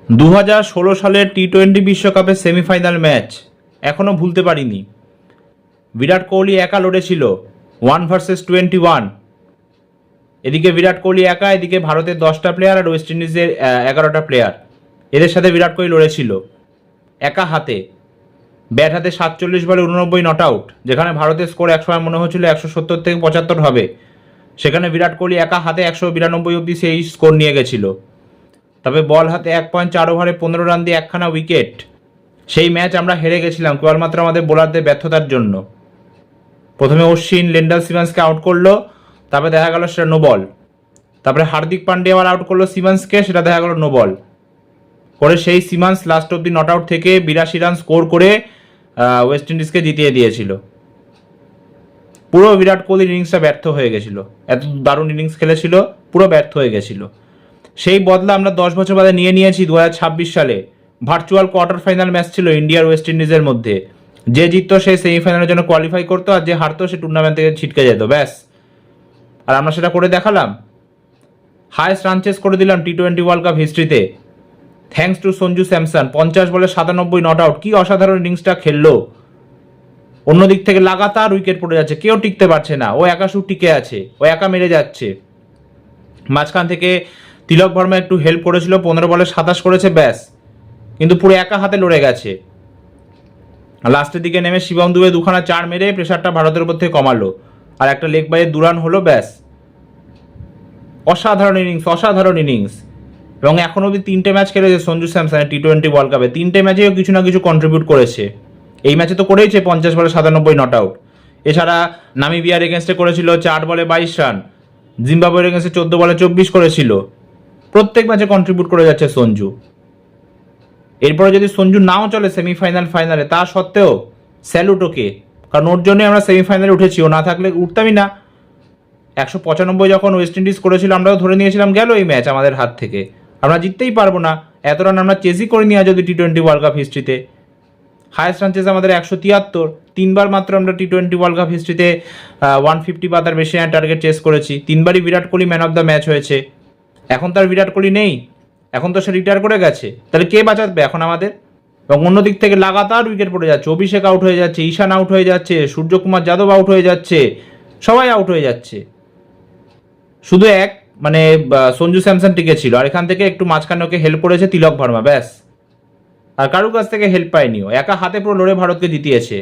2016 সালের টি-20 বিশ্বকাপের semifinal match এখনও ভুলতে পারিনি। বিরাট কোহলি একা লড়েছিল 1 vs 21। এদিকে বিরাট কোহলি একা, এদিকে ভারতের 10টা প্লেয়ার আর ওয়েস্ট ইন্ডিজের 11টা প্লেয়ার, এদের সাথে বিরাট কোহলি লড়েছিল একা হাতে। ব্যাট হাতে 47 বলে 89 নট আউট, যেখানে ভারতের স্কোর একসময় মনে হচ্ছিল 170 থেকে 75 হবে, সেখানে বিরাট কোহলি একা হাতে 192 অব্দি সেই স্কোর নিয়ে গেছিল। তবে বল হাতে 1.4 ওভারে 15 রান দিয়ে একখানা উইকেট। সেই ম্যাচ আমরা হেরে গেছিলাম কেবলমাত্র আমাদের বোলারদের ব্যর্থতার জন্য। প্রথমে অশ্বিন লেন্ডাল সিমন্সকে আউট করলো, তারপরে দেখা গেল সেটা নো বল। তারপরে হার্দিক পান্ডিয়া আবার আউট করলো সিমন্সকে, সেটা দেখা গেল নো বল করে সেই সিমন্স লাস্ট অব্দি নট আউট থেকে 82 রান স্কোর করে ওয়েস্ট ইন্ডিজকে জিতিয়ে দিয়েছিল। পুরো বিরাট কোহলির ইনিংসটা ব্যর্থ হয়ে গেছিল, এত দারুণ ইনিংস খেলেছিল, পুরো ব্যর্থ হয়ে গেছিল। সেই বদলা আমরা 10 বছর বাদে নিয়েছি 2026 সালে। ভার্চুয়াল কোয়ার্টার ফাইনাল ম্যাচ ছিল ইন্ডিয়ার ওয়েস্ট ইন্ডিজের মধ্যে। যে জিততো সে সেমিফাইনালের জন্য কোয়ালিফাই করতো, আর যে হারতো সে টুর্নামেন্ট থেকে ছিটকে যেত, ব্যাস। আর আমরা সেটা করে দেখালাম, হায়েস্ট রান চেস করে দিলাম টি-20 ওয়ার্ল্ড কাপ হিস্ট্রিতে, থ্যাঙ্কস টু সঞ্জু স্যামসন। 50 বলে 97 নট আউট, কি অসাধারণ ইনিংসটা খেললো। অন্যদিক থেকে লাগাতার উইকেট পড়ে যাচ্ছে, কেউ টিকতে পারছে না, ও একা শুধু টিকে আছে, ও একা মেরে যাচ্ছে। মাঝখান থেকে তিলক ভার্মা একটু হেল্প করেছিল, 15 বলে 27 করেছে, ব্যাস। কিন্তু পুরো একা হাতে লড়ে গেছে। লাস্টের দিকে নেমে শিবম দুবে দুখানা 4 মেরে প্রেশারটা ভারতের উপর থেকে কমালো, আর একটা লেগ বাইয়ে 2 রান হলো, ব্যাস। অসাধারণ ইনিংস, অসাধারণ ইনিংস। এবং এখন অবধি 3টে ম্যাচ খেলেছে সঞ্জু স্যামসনের টি-20 ওয়ার্ল্ড কাপে, 3টে ম্যাচেও কিছু না কিছু কন্ট্রিবিউট করেছে। এই ম্যাচে তো করেইছে 50 বলে 97 নট আউট। এছাড়া নামিবিয়ার এগেনস্টে করেছিল 4 বলে 22 রান, জিম্বাবুয়ের এগেনস্টে 14 বলে 24 করেছিল। প্রত্যেক ম্যাচে কন্ট্রিবিউট করে যাচ্ছে সঞ্জু। এরপরে যদি সঞ্জু নাও চলে সেমিফাইনাল ফাইনালে, তা সত্ত্বেও স্যালুট ওকে, কারণ ওর জন্যই আমরা সেমিফাইনালে উঠেছি, ও না থাকলে উঠতামই না। 195 যখন ওয়েস্ট ইন্ডিজ করেছিল, আমরাও ধরে নিয়েছিলাম গেল এই ম্যাচ আমাদের হাত থেকে, আমরা জিততেই পারবো না। এত রান আমরা চেসই করিনি আজ যদি টি-20 ওয়ার্ল্ড কাপ হিস্ট্রিতে। হায়েস্ট রান চেস আমাদের 173, 3বার মাত্র আমরা টি-20 ওয়ার্ল্ড কাপ হিস্ট্রিতে 150 বা তার বেশি রান টার্গেট চেস করেছি। 3বারই Virat Kohli man of the match হয়েছে। এখন তার বিরাট কোহলি নেই, এখন তো সে রিটায়ার করে গেছে, তাহলে কে বাঁচাবে এখন আমাদের? এবং অন্যদিক থেকে লাগাতার উইকেট পড়ে যাচ্ছে, অভিষেক আউট হয়ে যাচ্ছে, ঈশান আউট হয়ে যাচ্ছে, সূর্যকুমার যাদব আউট হয়ে যাচ্ছে, সবাই আউট হয়ে যাচ্ছে। শুধু সঞ্জু স্যামসন টিকে ছিল, আর এখান থেকে একটু মাঝখানে ওকে হেল্প করেছে তিলক ভার্মা, ব্যাস। আর কারুর কাছ থেকে হেল্প পায়নি, ও একা হাতে পুরো লড়ে ভারতকে জিতিয়েছে।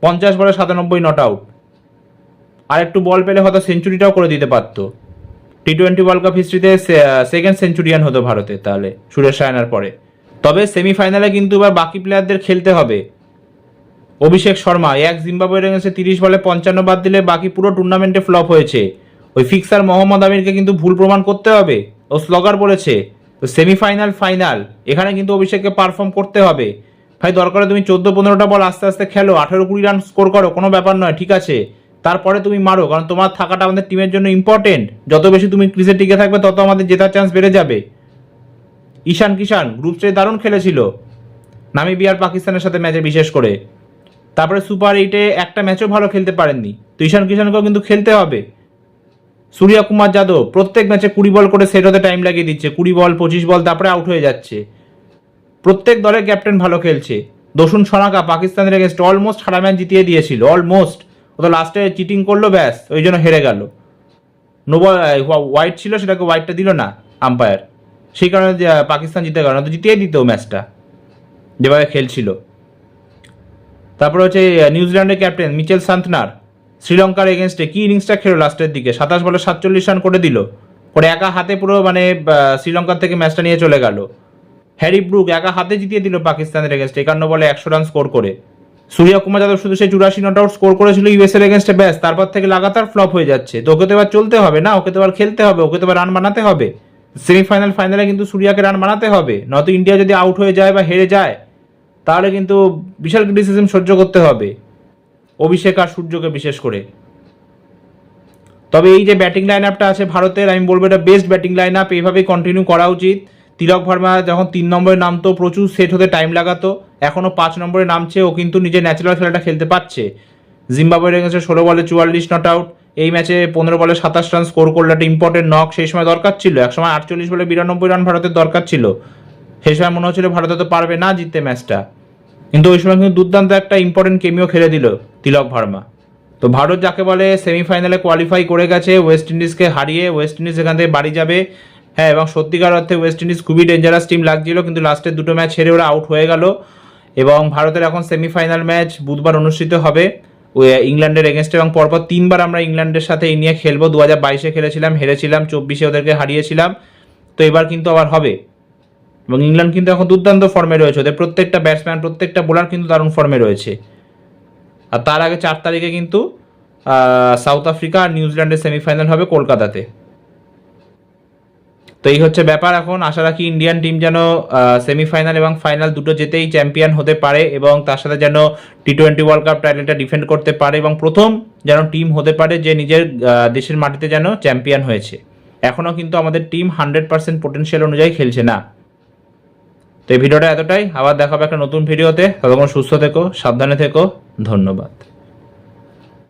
50 বলে 97 নট আউট। আর একটু বল পেলে হয়তো সেঞ্চুরিটাও করে দিতে পারতো। টি-20 ওয়ার্ল্ড কাপ হিস্ট্রিতে সেকেন্ড সেঞ্চুরিয়ান হতো ভারতের তাহলে, সুরেশ রায়নার পরে। তবে সেমিফাইনালে কিন্তু এবার বাকি প্লেয়ারদের খেলতে হবে। অভিষেক শর্মা জিম্বাবুয়ের এগেন্সটে 30 বলে 55 বাদ দিলে বাকি পুরো টুর্নামেন্টে ফ্লপ হয়েছে। ওই ফিক্সার মোহাম্মদ আমিরকে কিন্তু ভুল প্রমাণ করতে হবে, ও স্লগার বলেছে। তো সেমিফাইনাল ফাইনাল, এখানে কিন্তু অভিষেককে পারফর্ম করতে হবে। ভাই দরকারে তুমি 14-15টা বল আস্তে আস্তে খেলো, 18-20 রান স্কোর করো, কোনো ব্যাপার নয়, ঠিক আছে। তারপরে তুমি মারো, কারণ তোমার থাকাটা আমাদের টিমের জন্য ইম্পর্টেন্ট। যত বেশি তুমি ক্রিজে টিকে থাকবে, তত আমাদের জেতার চান্স বেড়ে যাবে। ঈশান কিষান গ্রুপ স্টেজে দারুণ খেলেছিল নামিবিয়ার পাকিস্তানের সাথে ম্যাচে, বিশেষ করে। তারপরে সুপার 8-এ একটা ম্যাচও ভালো খেলতে পারেননি, তো ঈশান কিষানকেও কিন্তু খেলতে হবে। সূর্যকুমার যাদব প্রত্যেক ম্যাচে 20 বল করে সেট হতে টাইম লাগিয়ে দিচ্ছে, 20 বল 25 বল, তারপরে আউট হয়ে যাচ্ছে। প্রত্যেক দলের ক্যাপ্টেন ভালো খেলছে। দোসুন সনাকা পাকিস্তানের এগেন্স্ট অলমোস্ট সারা ম্যাচ জিতিয়ে দিয়েছিল, অলমোস্ট। ও তো লাস্টে চিটিং করলো, ব্যাস, ওই জন্য হেরে গেল। নো বল হোয়াইট ছিল, সেটাকে হোয়াইটটা দিল না আম্পায়ার, সেই কারণে পাকিস্তান জিতে গেল, না তো জিতিয়ে দিত ম্যাচটা যেভাবে খেলছিল। তারপরে হচ্ছে নিউজিল্যান্ডের ক্যাপ্টেন মিচেল সান্তনার শ্রীলঙ্কার এগেনস্টে কি ইনিংসটা খেলো লাস্টের দিকে, 27 বলে 47 রান করে দিল, করে একা হাতে পুরো শ্রীলঙ্কার থেকে ম্যাচটা নিয়ে চলে গেল। হ্যারি ব্রুক একা হাতে জিতিয়ে দিল পাকিস্তানের এগেনস্টে 51 বলে 100 রান স্কোর করে। সূর্যকুমার যাদব শুধু সে 84 নট আউট স্কোর করেছিল ইউএস এর এগেনস্টে, ব্যাস। তারপর থেকে লাগাতার ফ্লপ হয়ে যাচ্ছে। তো ওকে তো এবার চলতে হবে না, ওকে তো এবার খেলতে হবে, ওকে তো এবার রান বানাতে হবে। সেমিফাইনাল ফাইনালে কিন্তু সূর্যাকে রান বানাতে হবে, নয়তো ইন্ডিয়া যদি আউট হয়ে যায় বা হেরে যায়, তাহলে কিন্তু বিশাল ক্রিটিসিজম সহ্য করতে হবে অভিষেক আর সূর্যকে বিশেষ করে। তবে এই যে ব্যাটিং লাইন আপটা আছে ভারতের, আমি বলবো এটা বেস্ট ব্যাটিং লাইন আপ, এইভাবেই কন্টিনিউ করা উচিত। তিলক ভার্মা যখন 3 নম্বরে নামতো প্রচুর সেট হতে টাইম লাগাতো, এখনও 5 নম্বরে নামছে, ও কিন্তু নিজের ন্যাচারাল খেলাটা খেলতে পারছে। জিম্বাবুয়ের এগেন্সটে 16 বলে 44 নট আউট, এই ম্যাচে 15 বলে 27 রান স্কোর করলে একটা ইম্পর্টেন্ট নক সেই সময় দরকার ছিল। একসময় 48 বলে 92 রান ভারতের দরকার ছিল, সেই সময় মনে হচ্ছিল ভারত তো পারবে না জিততে ম্যাচটা, কিন্তু ওই সময় কিন্তু দুর্দান্ত একটা ইম্পর্টেন্ট কেমিও খেলে দিল তিলক ভার্মা। তো ভারত যাকে বলে সেমিফাইনালে কোয়ালিফাই করে গেছে ওয়েস্ট ইন্ডিজকে হারিয়ে। ওয়েস্ট ইন্ডিজ এখান থেকে বাড়ি যাবে। হ্যাঁ, এবং সত্যিকার অর্থে ওয়েস্ট ইন্ডিজ খুবই ডেঞ্জারাস টিম লাগছিল, কিন্তু লাস্টের দুটো ম্যাচ হেরে ওরা আউট হয়ে গেল। এবং ভারতের এখন সেমিফাইনাল ম্যাচ বুধবার অনুষ্ঠিত হবে ইংল্যান্ডের এগেনস্টে, এবং পরপর 3বার আমরা ইংল্যান্ডের সাথে এই নিয়ে খেলবো। 2022-এ খেলেছিলাম, হেরেছিলাম, 24-এ ওদেরকে হারিয়েছিলাম। তো এবার কিন্তু আবার হবে। এবং ইংল্যান্ড কিন্তু এখন দুর্দান্ত ফর্মে রয়েছে, ওদের প্রত্যেকটা ব্যাটসম্যান প্রত্যেকটা বোলার কিন্তু দারুণ ফর্মে রয়েছে। আর তার আগে 4 তারিখে কিন্তু সাউথ আফ্রিকা আর নিউজিল্যান্ডের সেমিফাইনাল হবে কলকাতাতে। তো এই হচ্ছে ব্যাপার। এখন আশা রাখি ইন্ডিয়ান টিম যেন সেমিফাইনাল এবং ফাইনাল দুটো যেতেই চ্যাম্পিয়ন হতে পারে, এবং তার সাথে যেন T20 ওয়ার্ল্ড কাপ টাইটেলটা ডিফেন্ড করতে পারে, এবং প্রথম যেন টিম হতে পারে যে নিজের দেশের মাটিতে যেন চ্যাম্পিয়ন হয়েছে। এখনও কিন্তু আমাদের টিম 100% পোটেনশিয়াল অনুযায়ী খেলছে না। তো এই ভিডিওটা এতটাই, আবার দেখা হবে একটা নতুন ভিডিওতে। ততক্ষণ সুস্থ থেকো, সাবধানে থেকো, ধন্যবাদ।